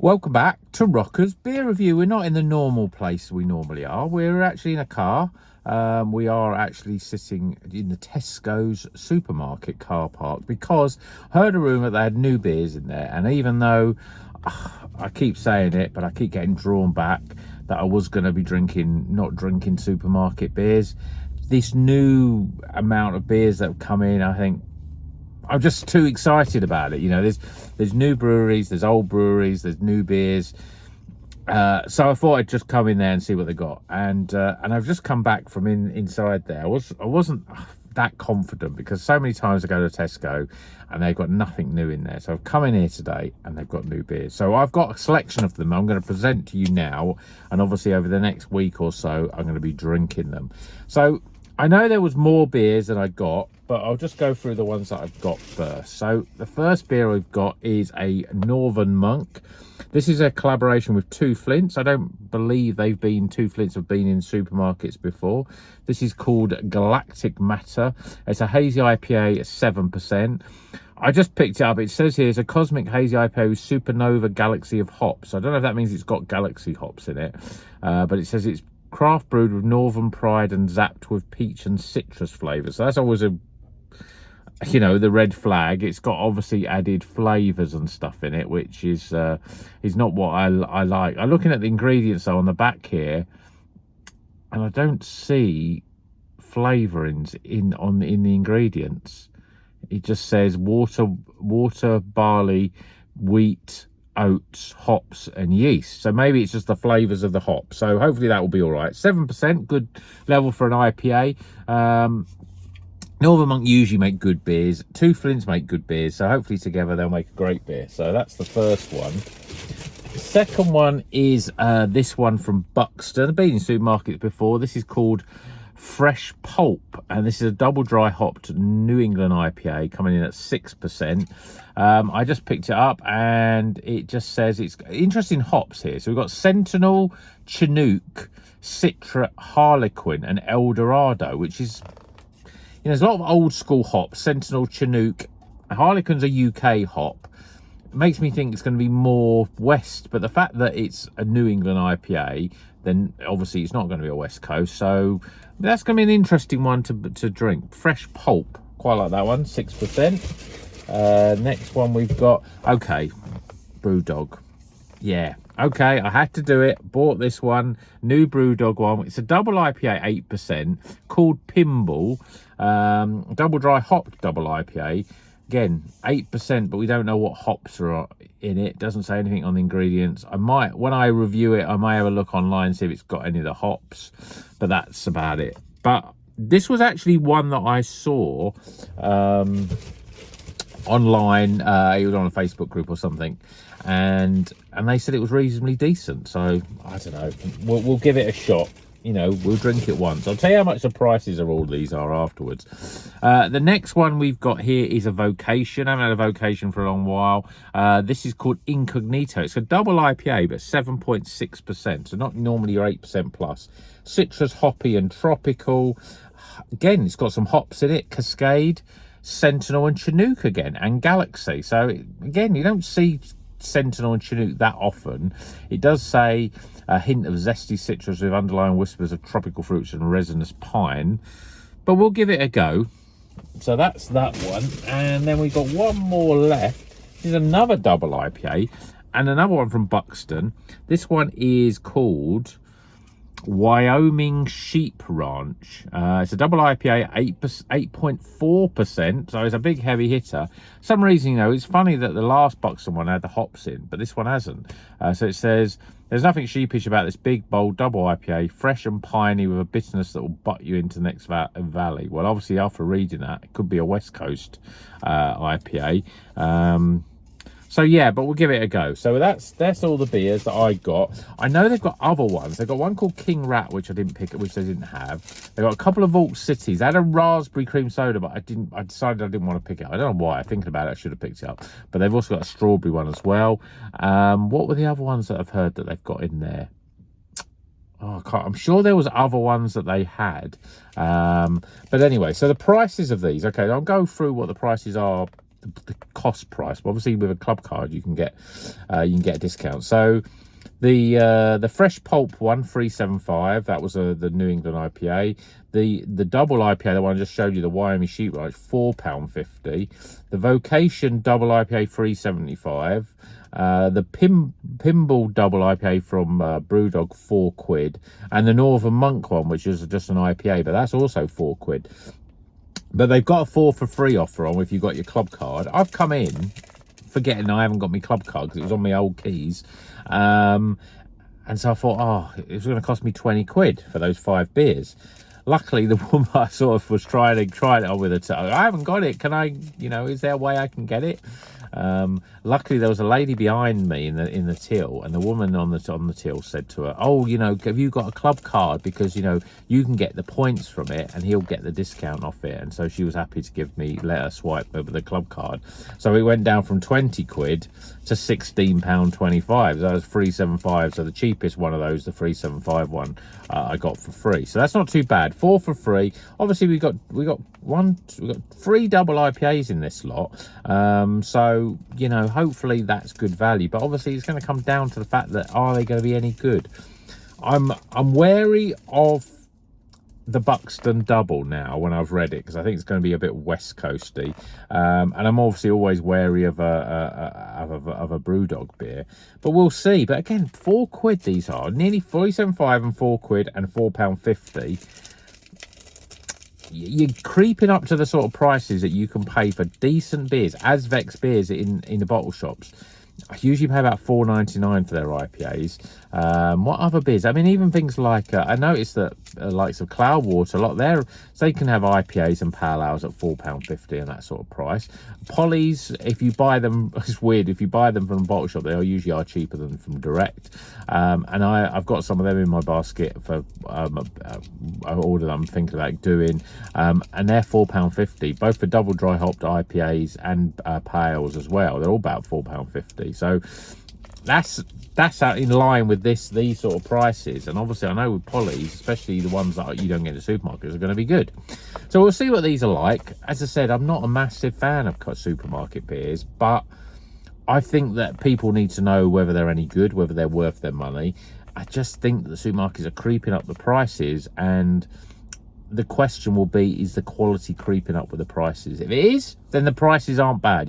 Welcome back to Rocker's Beer Review. We're not in the normal place we normally are. We're actually in a car. We are actually sitting in the Tesco's supermarket car park because I heard a rumour they had new beers in there. And even though I keep saying it, but I keep getting drawn back that I was going to be not drinking supermarket beers, this new amount of beers that have come in, I think I'm just too excited about it. You know, there's new breweries, there's old breweries, there's new beers. So I thought I'd just come in there and see what they got. And I've just come back from inside there. I wasn't that confident because so many times I go to Tesco and they've got nothing new in there. So I've come in here today and they've got new beers. So I've got a selection of them I'm going to present to you now. And obviously over the next week or so, I'm going to be drinking them. So I know there was more beers than I got, but I'll just go through the ones that I've got first. So the first beer I've got is a Northern Monk. This is a collaboration with Two Flints. I don't believe Two Flints have been in supermarkets before. This is called Galactic Matter. It's a hazy IPA at 7%. I just picked it up. It says here it's a cosmic hazy IPA with supernova galaxy of hops. I don't know if that means it's got galaxy hops in it, but it says it's craft brewed with Northern Pride and zapped with peach and citrus flavours. So that's always the red flag. It's got obviously added flavours and stuff in it, which is not what I like. I'm looking at the ingredients though on the back here, and I don't see flavourings in the ingredients. It just says water, barley, wheat, oats, hops and yeast. So maybe it's just the flavors of the hops. So hopefully that will be all right. 7%, good level for an IPA. Northern Monk usually make good beers. Two Flints make good beers. So hopefully together they'll make a great beer. So that's the first one. The second one is this one from Buxton. I've been in supermarkets before. This is called Fresh Pulp, and this is a double dry hopped New England IPA coming in at 6%. I just picked it up and it just says it's interesting hops here. So we've got Sentinel, Chinook, Citra, Harlequin and Eldorado, which is, there's a lot of old school hops. Sentinel, Chinook, Harlequin's a UK hop. It makes me think it's going to be more West, but the fact that it's a New England IPA, then obviously it's not going to be a West Coast. So that's going to be an interesting one to drink. Fresh Pulp, quite like that one, 6%. Next one we've got, Brewdog. Yeah, okay, I had to do it. Bought this one, new Brewdog one. It's a double IPA, 8%, called Pinball. Double dry hopped double IPA. Again, 8%, but we don't know what hops are in it. Doesn't say anything on the ingredients. When I review it, I may have a look online, see if it's got any of the hops, but that's about it. But this was actually one that I saw online. It was on a Facebook group or something, and they said it was reasonably decent. So I don't know. We'll give it a shot. We'll drink it once. I'll tell you how much the prices of all these are afterwards. The next one we've got here is a Vocation. I haven't had a Vocation for a long while. This is called Incognito. It's a double IPA, but 7.6%. So not normally your 8% plus. Citrus, hoppy and tropical. Again, it's got some hops in it. Cascade, Sentinel and Chinook again. And Galaxy. So again, you don't see Sentinel and Chinook that often. It does say a hint of zesty citrus with underlying whispers of tropical fruits and resinous pine, but we'll give it a go. So that's that one, and then we've got one more left. This is another double IPA and another one from Buxton. This one is called Wyoming Sheep Ranch. It's a double IPA, 8.4%, so it's a big heavy hitter. For some reason, it's funny that the last Buxton one had the hops in, but this one hasn't. So it says, there's nothing sheepish about this big, bold double IPA, fresh and piney with a bitterness that will butt you into the next valley. Well, obviously, after reading that, it could be a West Coast IPA. So yeah, but we'll give it a go. So that's all the beers that I got. I know they've got other ones. They've got one called King Rat, which I didn't pick, which they didn't have. They've got a couple of Vault Cities. They had a raspberry cream soda, but I decided I didn't want to pick it up. I don't know why. Thinking about it, I should have picked it up. But they've also got a strawberry one as well. What were the other ones that I've heard that they've got in there? Oh, I'm sure there was other ones that they had. But anyway, so the prices of these. Okay, I'll go through what the prices are the cost price. But obviously with a club card you can get a discount. So the fresh pulp one, 375, that was the New England IPA. The double IPA, the one I just showed you, the Wyoming Sheetrock, £4.50. The Vocation double IPA, 375. The Pimble double IPA from Brewdog, £4, and the Northern Monk one, which is just an IPA, but that's also £4. But they've got a 4 for free offer on if you've got your club card. I've come in forgetting I haven't got my club card because it was on my old keys, and so I thought, oh, it was going to cost me 20 quid for those 5 beers. Luckily, the woman I sort of was trying it on with her, I haven't got it. Can I, is there a way I can get it? Luckily there was a lady behind me in the till, and the woman on the till said to her, oh, have you got a club card, because you can get the points from it and he'll get the discount off it. And so she was happy to let her swipe over the club card, so it went down from 20 quid to £16.25. So that was 375. So the cheapest one of those, the 375 one, I got for free. So that's not too bad. 4 for free. Obviously we got 3 double IPAs in this lot, so hopefully that's good value. But obviously it's going to come down to the fact that, are they going to be any good? I'm wary of the Buxton double now when I've read it, because I think it's going to be a bit west coasty, and I'm obviously always wary of a Brewdog beer, but we'll see. But again, £4 these are, nearly 375 and £4 and £4.50. You're creeping up to the sort of prices that you can pay for decent beers, Asvex beers in the bottle shops. I usually pay about £4.99 for their IPAs. What other beers? I mean, even things like I noticed that likes of Cloudwater, a lot there, they can have IPAs and pale ales at £4.50 and that sort of price. Polly's, if you buy them, it's weird, if you buy them from a bottle shop, they usually are cheaper than from direct. And I've got some of them in my basket for I ordered, I'm thinking about doing, and they're £4.50, both for double dry hopped IPAs and pales as well. They're all about £4.50. So that's out in line with these sort of prices. And obviously I know with Polly's, especially the ones that you don't get in the supermarkets, are going to be good. So we'll see what these are like. As I said, I'm not a massive fan of supermarket beers, but I think that people need to know whether they're any good, whether they're worth their money. I just think that the supermarkets are creeping up the prices, and the question will be, is the quality creeping up with the prices? If it is, then the prices aren't bad.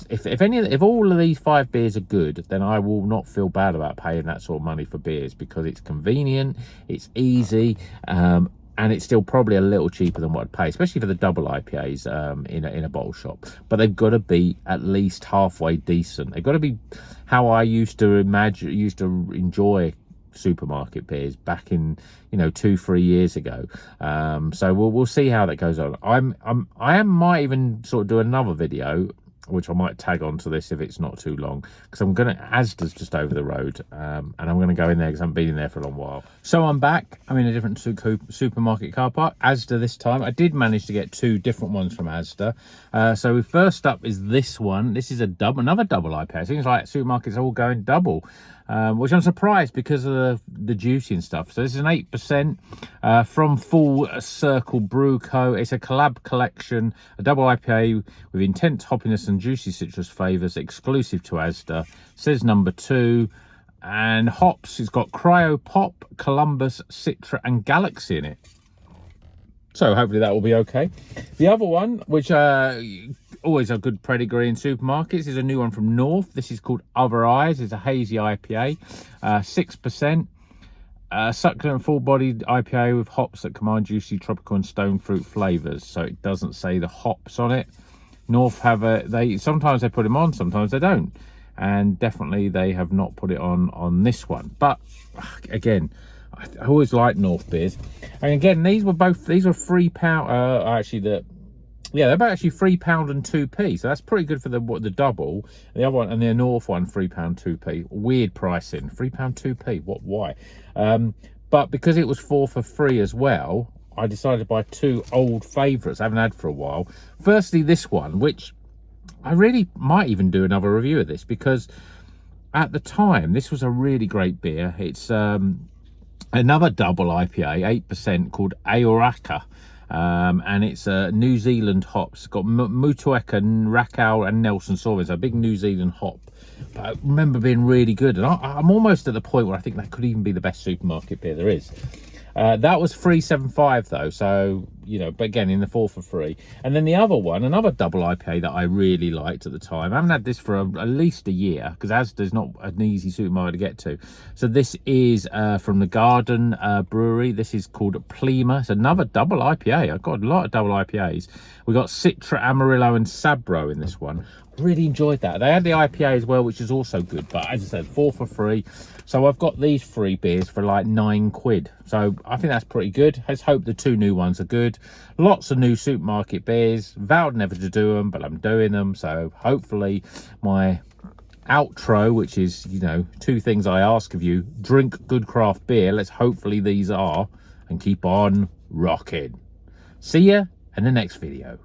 If all of these 5 beers are good, then I will not feel bad about paying that sort of money for beers, because it's convenient, it's easy, and it's still probably a little cheaper than what I'd pay, especially for the double IPAs in a bottle shop. But they've got to be at least halfway decent. They've got to be how I used to enjoy supermarket beers back in 2-3 years ago. So we'll see how that goes on. I might even sort of do another video, which I might tag onto this if it's not too long, because Asda's just over the road, and I'm going to go in there because I haven't been in there for a long while. So I'm back. I'm in a different supermarket car park, Asda this time. I did manage to get 2 different ones from Asda. So first up is this one. This is another double IPA. It seems like supermarkets are all going double, which I'm surprised because of the juicy and stuff. So this is an 8% from Full Circle Brew Co. It's a collab collection, a double IPA with intense hoppiness and juicy citrus flavours, exclusive to Asda. Says number 2. And hops, it's got Cryo Pop, Columbus, Citra and Galaxy in it. So hopefully that will be okay. The other one, which always a good pedigree in supermarkets, is a new one from North. This is called Other Eyes. It's a hazy IPA, 6%. Succulent full-bodied IPA with hops that command juicy tropical and stone fruit flavours. So it doesn't say the hops on it. North sometimes they put them on, sometimes they don't. And definitely they have not put it on this one. But again, I always like North beers. And again, these were £3. They're about actually £3 and 2p. So that's pretty good for the double. The other one, and the North one, £3 2p. Weird pricing, £3 2p. Why? But because it was 4 for free as well, I decided to buy 2 old favourites I haven't had for a while. Firstly, this one, which I really might even do another review of this, because at the time this was a really great beer. It's another double IPA, 8%, called Aoraka. and it's New Zealand hops. It's got Mutueka, Rakau and Nelson Sauvin, so a big New Zealand hop. But I remember being really good, and I'm almost at the point where I think that could even be the best supermarket beer there is. That was 375 though, so you know, but again in the 4 for free. And then the other one, another double IPA that I really liked at the time. I haven't had this for at least a year, because Asda's not an easy supermarket to get to. So this is from the Garden Brewery. This is called Plima. It's another double IPA. I've got a lot of double IPAs. We got Citra, Amarillo and Sabro in this one. Really enjoyed that. They had the IPA as well, which is also good, but as I said, 4 for free. So I've got these 3 beers for like £9. So I think that's pretty good. Let's hope the 2 new ones are good. Lots of new supermarket beers. Vowed never to do them, but I'm doing them. So hopefully my outro, which is, you know, 2 things I ask of you: drink good craft beer. Let's hopefully these are, and keep on rocking. See ya in the next video.